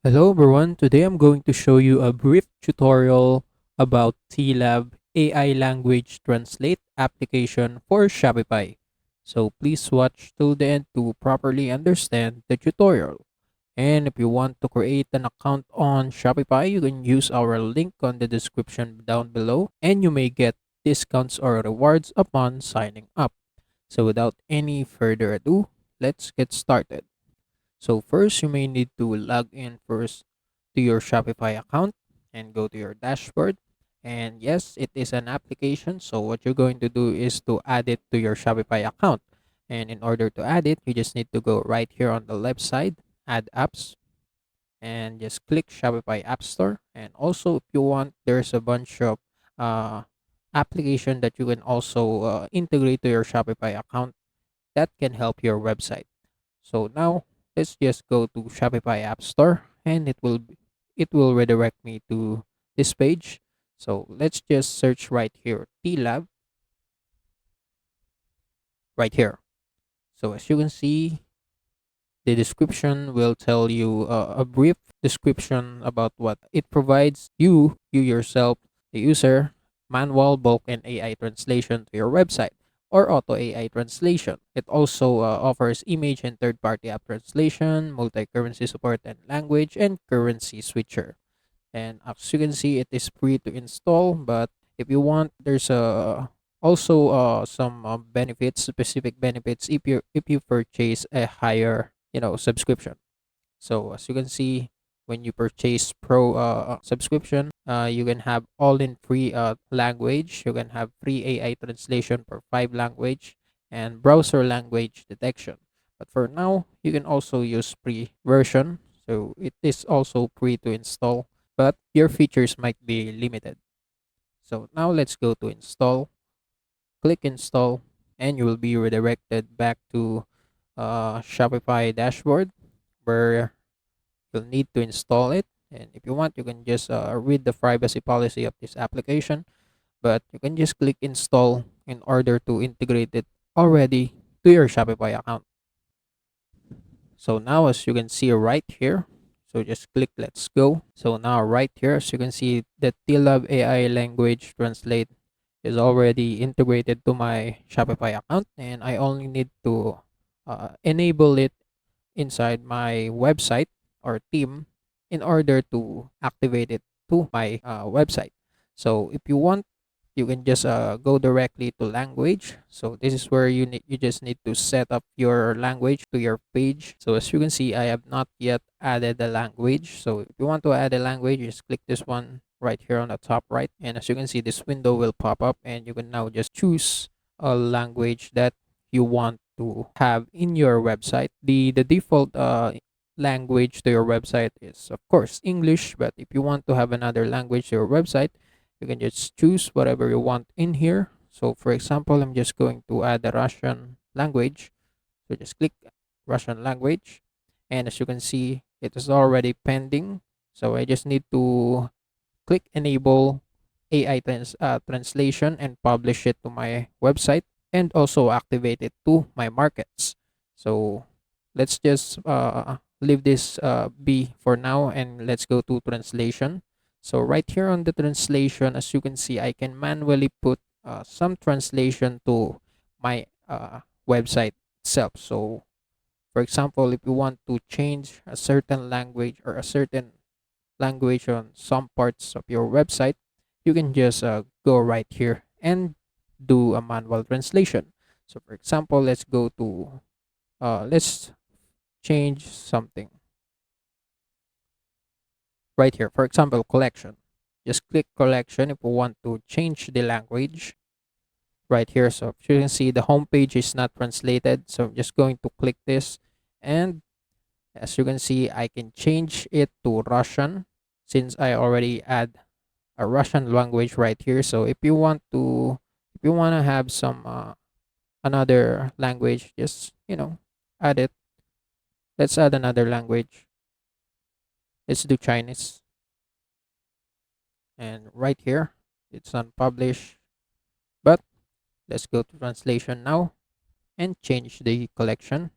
Hello everyone, today I'm going to show you a brief tutorial about TLab AI language translate application for Shopify. So please watch till the end to properly understand the tutorial. And if you want to create an account on Shopify, you can use our link on the description down below and you may get discounts or rewards upon signing up. So without any further ado, let's get started. So first, you may need to log in first to your Shopify account and go to your dashboard. And yes, it is an application. So what you're going to do is to add it to your Shopify account. And in order to add it, you just need to go right here on the left side, add apps, and just click Shopify App Store. And also, if you want, there's a bunch of uh, application that you can also integrate to your Shopify account that can help your website. So now let's just go to Shopify App Store and it will redirect me to this page. So let's just search right here TLab right here. So as you can see, the description will tell you a brief description about what it provides you yourself, the user, manual, bulk, and AI translation to your website or auto AI translation. It also offers image and third-party app translation, multi-currency support and language, and currency switcher. And as you can see, it is free to install, but if you want, there's also some benefits, specific benefits if you purchase a higher subscription. So as you can see, when you purchase pro subscription, you can have all in free language. You can have free AI translation for 5 language and browser language detection. But for now, you can also use free version. So it is also free to install, but your features might be limited. So now let's go to install. Click install, and you will be redirected back to Shopify dashboard where you'll need to install it. And if you want, you can just read the privacy policy of this application, but you can just click install in order to integrate it already to your Shopify account. So now as you can see right here, so just click let's go. So now right here, as you can see, the TLab AI language translate is already integrated to my Shopify account, and I only need to enable it inside my website or theme in order to activate it to my website. So if you want, you can just go directly to language. So this is where you just need to set up your language to your page. So as you can see, I have not yet added the language. So if you want to add a language, just click this one right here on the top right. And as you can see, this window will pop up and you can now just choose a language that you want to have in your website. The default language to your website is of course English, but if you want to have another language to your website, you can just choose whatever you want in here. So for example, I'm just going to add the Russian language. So just click Russian language, and as you can see, it is already pending. So I just need to click enable AI translation and publish it to my website and also activate it to my markets. So let's just leave this be for now and let's go to translation. So right here on the translation, as you can see, I can manually put some translation to my website itself. So for example, if you want to change a certain language or a certain language on some parts of your website, you can just go right here and do a manual translation. So for example, let's go to let's change something right here. For example, collection. Just click collection if you want to change the language right here. So if you can see, the home page is not translated. So I'm just going to click this, and as you can see, I can change it to Russian since I already add a Russian language right here. So if you want to have some another language, just add it. Let's add another language. Let's do Chinese. And right here, it's on publish. But let's go to translation now and change the collection.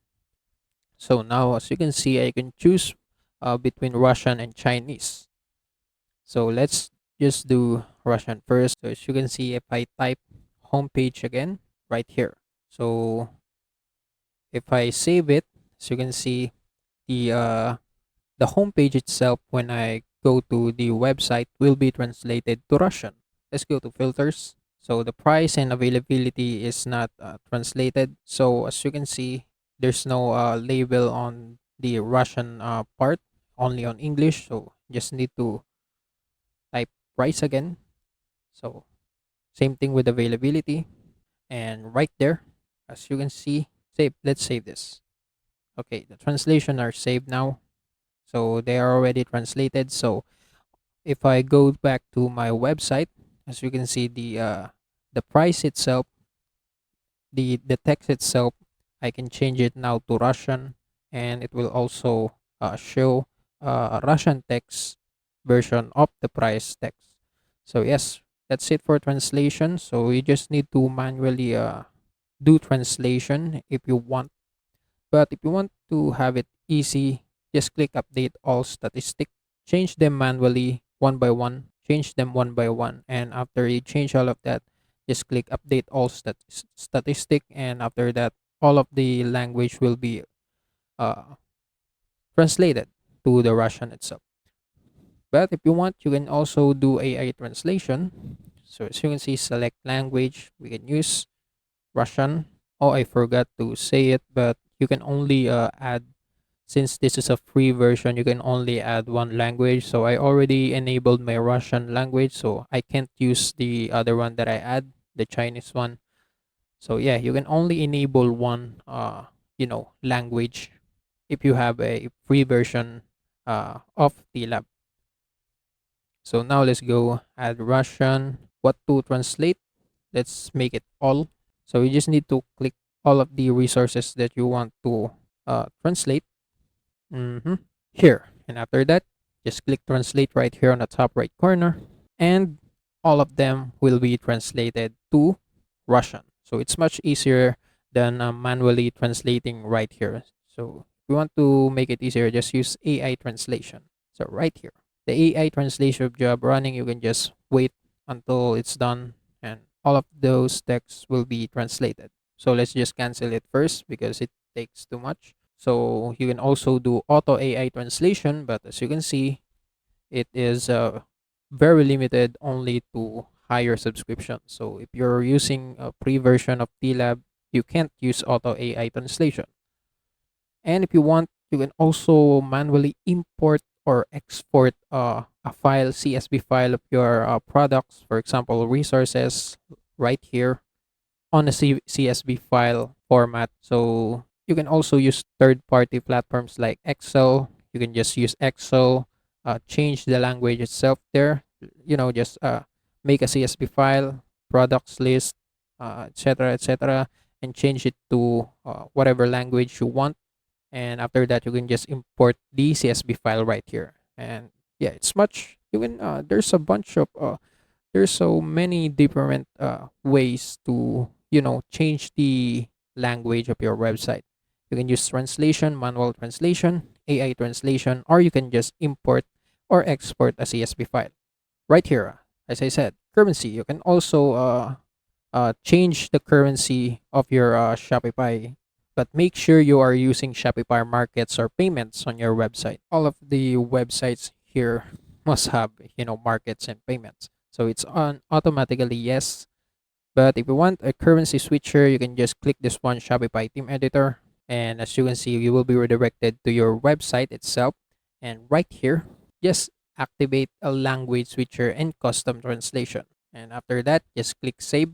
So now, as you can see, I can choose between Russian and Chinese. So let's just do Russian first. So as you can see, if I type homepage again right here, so if I save it, as you can see, the uh, the homepage itself when I go to the website will be translated to Russian. Let's go to filters. So the price and availability is not translated. So as you can see, there's no label on the Russian part, only on English. So just need to type price again. So same thing with availability. And right there, as you can see, save. Let's save this. Okay, the translation are saved now. So they are already translated. So if I go back to my website, as you can see, the price itself, the text itself, I can change it now to Russian, and it will also show a Russian text version of the price text. So yes, that's it for translation. So you just need to manually do translation if you want. But if you want to have it easy, just click update all statistic, change them manually one by one, change them one by one. And after you change all of that, just click update all statistic. And after that, all of the language will be uh, translated to the Russian itself. But if you want, you can also do AI translation. So as you can see, select language. We can use Russian. Oh, I forgot to say it, but you can only add, since this is a free version, you can only add one language. So I already enabled my Russian language, so I can't use the other one that I add, the Chinese one. So yeah, you can only enable one language if you have a free version of the lab. So now let's go add Russian. What to translate? Let's make it all. So you just need to click all of the resources that you want to translate here. And after that, just click translate right here on the top right corner. And all of them will be translated to Russian. So it's much easier than manually translating right here. So if you want to make it easier, just use AI translation. So right here, the AI translation job running, you can just wait until it's done and all of those texts will be translated. So let's just cancel it first because it takes too much. So you can also do auto AI translation, but as you can see, it is very limited only to higher subscription. So if you're using a pre version of TLab, you can't use auto AI translation. And if you want, you can also manually import or export a file, CSV file of your products, for example, resources, right here on a CSV file format. So you can also use third-party platforms like Excel. You can just use Excel, change the language itself there. Just make a CSV file, products list, etc., etc., and change it to whatever language you want. And after that, you can just import the CSV file right here. And yeah, it's much. You can. There's a bunch of there's so many different ways to change the language of your website. You can use translation, manual translation, AI translation, or you can just import or export a CSV file right here. As I said, currency, you can also change the currency of your Shopify, but make sure you are using Shopify markets or payments on your website. All of the websites here must have markets and payments. So it's on automatically yes. But if you want a currency switcher, you can just click this one, Shopify theme editor. And as you can see, you will be redirected to your website itself. And right here, just activate a language switcher and custom translation. And after that, just click save.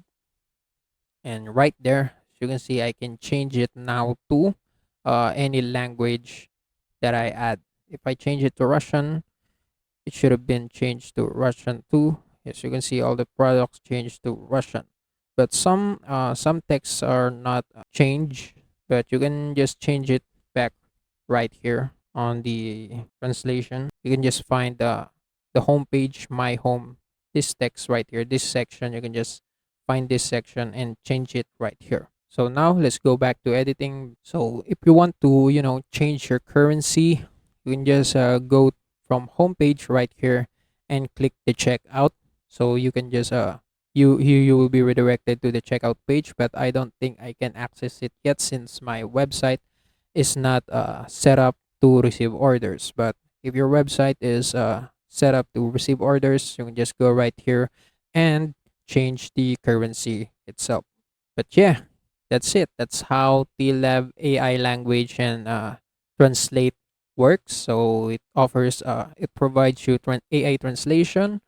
And right there, as you can see, I can change it now to any language that I add. If I change it to Russian, it should have been changed to Russian too. As you can see, all the products changed to Russian. But some texts are not changed, but you can just change it back right here on the translation. You can just find the home page, my home, this text right here, this section. You can just find this section and change it right here. So now let's go back to editing. So if you want to change your currency, you can just go from homepage right here and click the checkout. So you can just you will be redirected to the checkout page, but I don't think I can access it yet since my website is not set up to receive orders. But if your website is set up to receive orders, you can just go right here and change the currency itself. But yeah, that's it. That's how TLab AI language and translate works. So it provides you AI translation,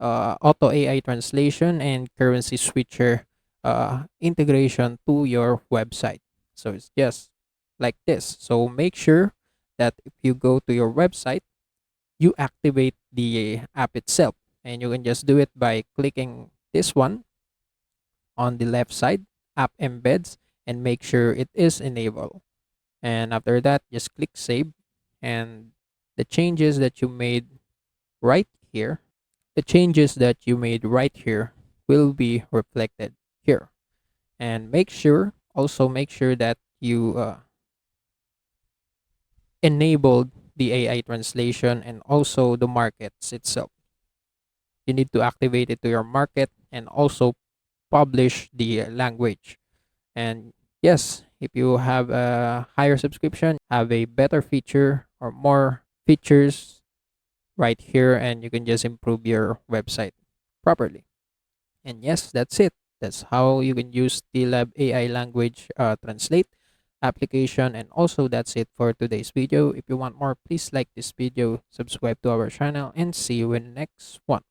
auto AI translation, and currency switcher integration to your website. So it's just like this. So make sure that if you go to your website, you activate the app itself, and you can just do it by clicking this one on the left side, app embeds, and make sure it is enabled. And after that, just click save, and the changes that you made right here the changes that you made right here will be reflected here. And make sure that you enabled the AI translation and also the markets itself. You need to activate it to your market and also publish the language. And yes, if you have a higher subscription, have a better feature or more features right here, and you can just improve your website properly. And yes, that's it. That's how you can use the Lab AI language translate application. And also, that's it for today's video. If you want more, please like this video, subscribe to our channel, and see you in the next one.